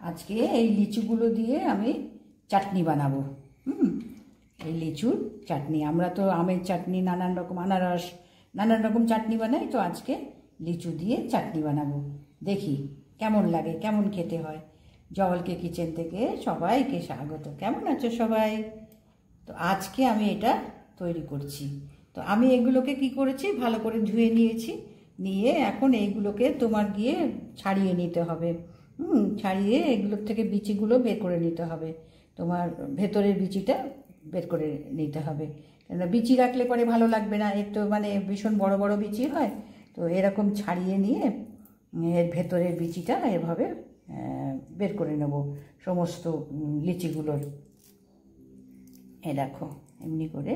আজকে এই লিচুগুলো দিয়ে আমি চাটনি বানাবো। এই লিচুর চাটনি, আমরা তো আমের চাটনি, নানান রকম আনারস, নানান রকম চাটনি বানাই, তো আজকে লিচু দিয়ে চাটনি বানাবো। দেখি কেমন লাগে, কেমন খেতে হয়। জওয়ালকে কিচেন থেকে সবাইকে স্বাগত। কেমন আছো সবাই? তো আজকে আমি এটা তৈরি করছি। তো আমি এগুলোকে কি করেছি, ভালো করে ধুয়ে নিয়েছি। নিয়ে এখন এইগুলোকে তোমার গিয়ে ছাড়িয়ে নিতে হবে। ছাড়িয়ে এগুলোর থেকে বিচিগুলো বের করে নিতে হবে। তোমার ভেতরের বিচিটা বের করে নিতে হবে, কেন বিচি রাখলে পরে ভালো লাগবে না, এর তো মানে ভীষণ বড় বড় বিচি হয়। তো এরকম ছাড়িয়ে নিয়ে এর ভেতরের বিচিটা এভাবে বের করে নেব সমস্ত লিচিগুলোর। এ দেখো এমনি করে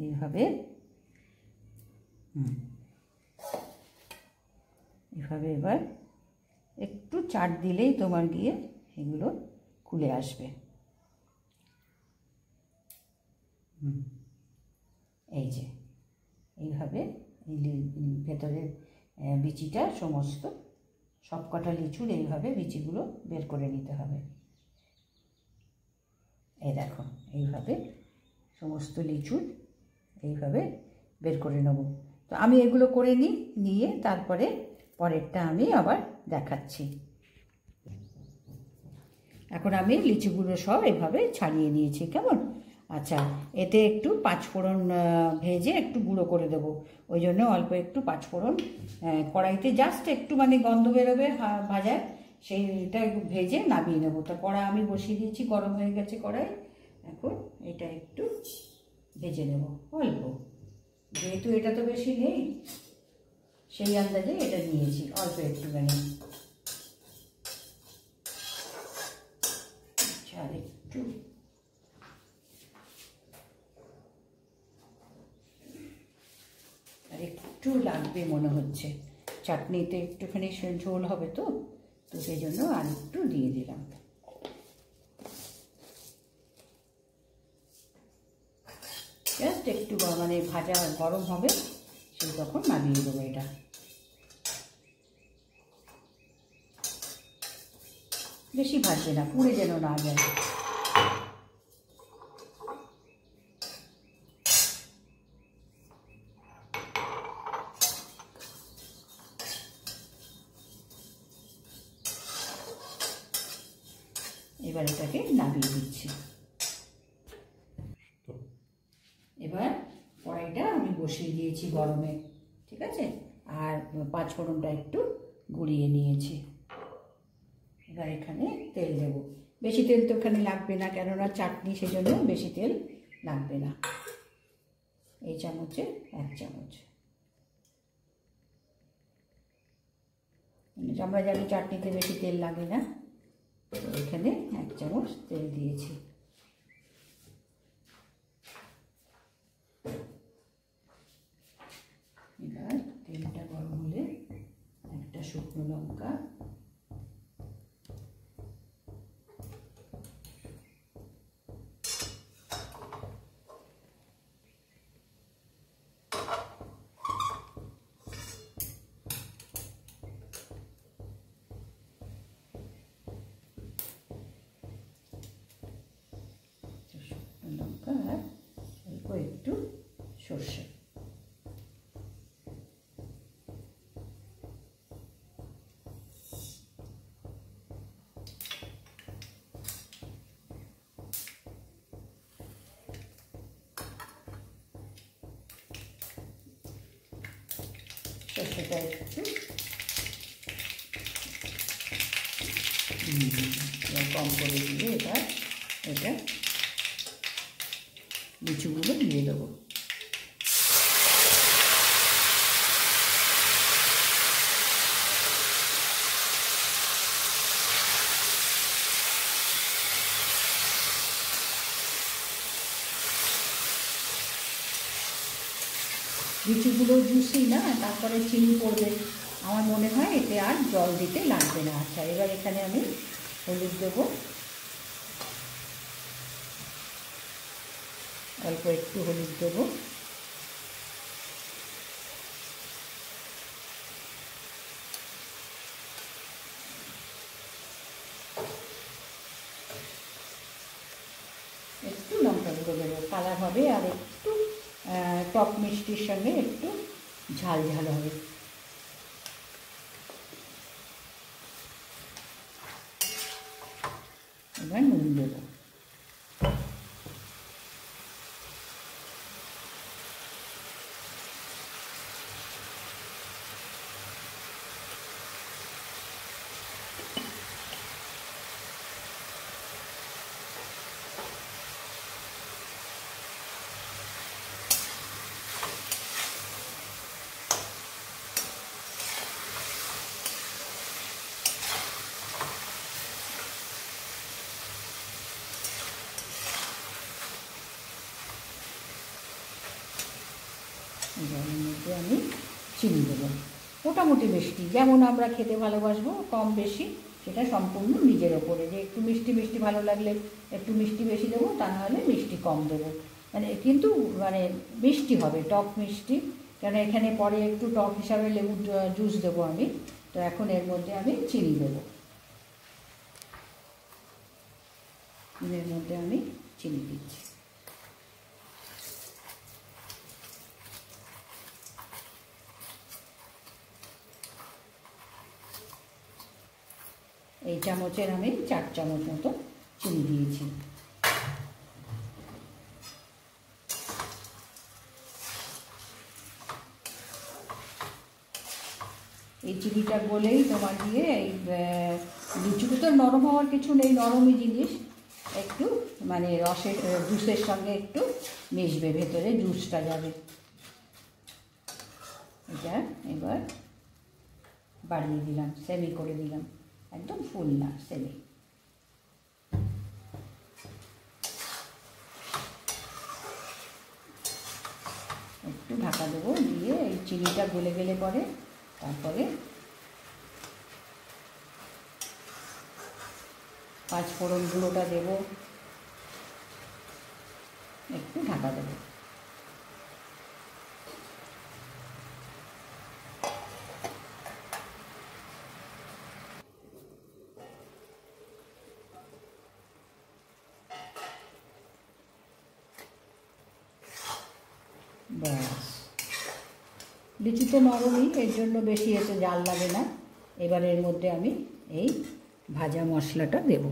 এইভাবে এভাবে এবার একটু চাট দিলেই তোমার গিয়ে এগুলো খুলে আসবে। এই যে এইভাবে ভেতরের বিচিটা সমস্ত সবকটা লিচুর এইভাবে বিচিগুলো বের করে নিতে হবে। এই দেখো এইভাবে সমস্ত লিচুর এইভাবে বের করে নেব। তো আমি এগুলো করে নিয়ে তারপরে পরেরটা আমি আবার দেখাচ্ছি। এখন আমি লিচুগুলো সব এভাবে ছাড়িয়ে নিয়েছি, কেমন? আচ্ছা, এতে একটু পাঁচফোড়ন ভেজে একটু গুঁড়ো করে দেবো। ওই জন্য অল্প একটু পাঁচফোড়ন কড়াইতে জাস্ট একটু মানে গন্ধ বেরোবে ভাজার, সেইটা ভেজে নামিয়ে নেবো। তো কড়া আমি বসিয়ে দিয়েছি, গরম হয়ে গেছে কড়াই। এখন এটা একটু ভেজে নেব অল্প, যেহেতু এটা তো বেশি নেই সেই আন্দাজে এটা নিয়েছি, অল্প একটুখানি। আর একটু লাগবে মনে হচ্ছে, চাটনিতে একটুখানি ঝোল হবে তো সেই জন্য আর একটু দিয়ে দিলাম। জাস্ট একটু মানে ভাজা গরম হবে, সেই তখন নামিয়ে দেবো এটা। বেশি ভাজবে না, পুড়ে যেন না যায়। এবার এটাকে নামিয়ে দিচ্ছি। এবার কড়াইটা আমি বসিয়ে দিয়েছি গরমে, ঠিক আছে? আর পাঁচফোড়নটা একটু গুঁড়িয়ে নিয়েছি। এবার এখানে তেল দেব। বেশি তেল তো এখানে লাগবে না, কেননা চাটনি, সেজন্য বেশি তেল লাগবে না। এই চামচে 1 চামচ। আমরা জানি চাটনিতে বেশি তেল লাগে না, তো এখানে 1 চামচ তেল দিয়েছি। এবার তেলটা গরম হলে একটা শুকনো লঙ্কা, লঙ্কা আর অল্প একটু সর্ষে। সর্ষেটা একটু কম করে দিয়ে এবার এটা লিচুগুলো দিয়ে দেবো। লিচুগুলো জুসি না, তারপরে চিনি পড়বে, আমার মনে হয় এতে আর জল দিতে লাগবে না। আচ্ছা, এবার এখানে আমি হলুদ দেবো, অল্প একটু হলুদ দেবো। দুটো দেবো, কালার হবে আর একটু টক মিষ্টির সঙ্গে একটু ঝাল ঝাল হবে। এবার নুন দেবো। এর মধ্যে আমি চিনি দেবো, মোটামুটি মিষ্টি, যেমন আমরা খেতে ভালোবাসবো, কম বেশি সেটা সম্পূর্ণ নিজের ওপরে, যে একটু মিষ্টি মিষ্টি ভালো লাগলে একটু মিষ্টি বেশি দেবো, তা নাহলে মিষ্টি কম দেবো। মানে কিন্তু মানে মিষ্টি হবে, টক মিষ্টি, কারণ এখানে পরে একটু টক হিসাবে লেবুর জুস দেবো আমি। তো এখন এর মধ্যে আমি চিনি দেবো, এর মধ্যে আমি চিনি দিচ্ছি। এই চামচের আমি 4 চামচ মতো চিনি দিয়েছি। এই চিনিটা বলেই তোমার দিয়ে এই লিচুটা তো নরম হওয়ার কিছু নেই, নরমই জিনিস, একটু মানে রসের জুসের সঙ্গে একটু মিশবে, ভেতরে জুসটা যাবে। এটা এবার বাড়িয়ে দিলাম, সেমি করে দিলাম, একদম ফুল না, সেমি। একটু ঢাকা দেবো, দিয়ে এই চিনিটা গলে গেলে পরে তারপরে 5 ফোড়নগুলোটা দেবো, একটু ঢাকা দেবো। ব্যাস, লিচু তো নরমই, এর জন্য বেশি এতে জাল লাগে না। এবার এর মধ্যে আমি এই ভাজা মশলাটা দেব।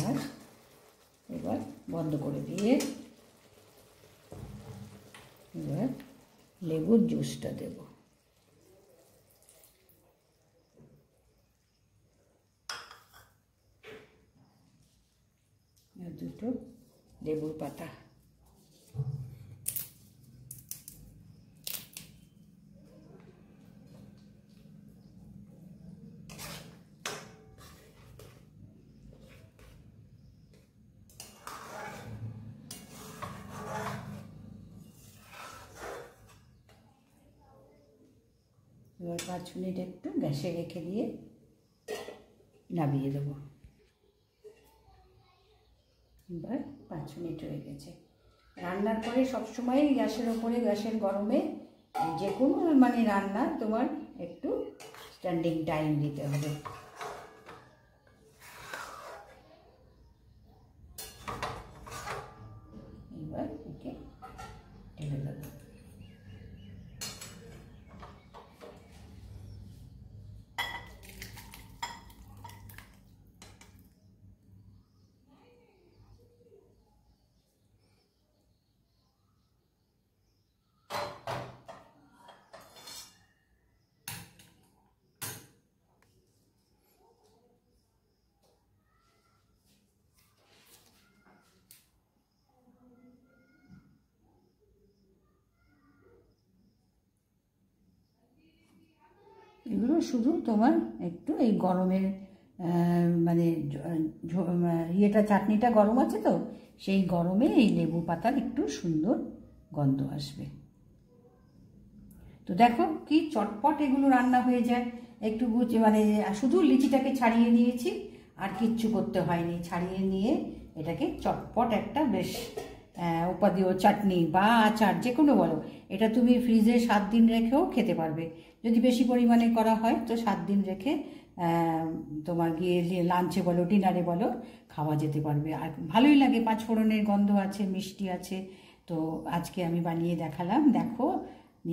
আর এবার বন্ধ করে দিয়ে এবার লেবুর জুসটা দেব। আর দুটো লেবুর পাতা। এবার 5 মিনিট একটু গ্যাসে রেখে দিয়ে নামিয়ে দেবো। এবার 5 মিনিট হয়ে গেছে। রান্নার পরে সবসময় গ্যাসের ওপরে, গ্যাসের গরমে যে কোনো মানে রান্না তোমার একটু স্ট্যান্ডিং টাইম দিতে হবে। এবার ওকে ঢেলে দেবো। এগুলো শুধু তোমার একটু এই গরমের মানে ইয়েটা, চাটনিটা গরম আছে তো, সেই গরমে এই লেবু পাতার একটু সুন্দর গন্ধ আসবে। তো দেখো কি চটপট এগুলো রান্না হয়ে যায়। একটু মানে শুধু লিচিটাকে ছাড়িয়ে নিয়েছি, আর কিচ্ছু করতে হয়নি। ছাড়িয়ে নিয়ে এটাকে চটপট একটা বেশ উপাদেয় চাটনি বা আচার যে কোনো বলো, এটা তুমি ফ্রিজে 7 দিন রেখেও খেতে পারবে। যদি বেশি পরিমাণে করা হয় তো 7 দিন রেখে তোমার গিয়ে লাঞ্চে বলো ডিনারে বলো খাওয়া যেতে পারবে। আর ভালোই লাগে, 5 ফোড়নের গন্ধ আছে, মিষ্টি আছে। তো আজকে আমি বানিয়ে দেখালাম, দেখো।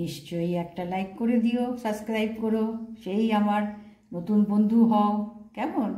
নিশ্চয়ই একটা লাইক করে দিও, সাবস্ক্রাইব করো, সেই আমার নতুন বন্ধু হও, কেমন?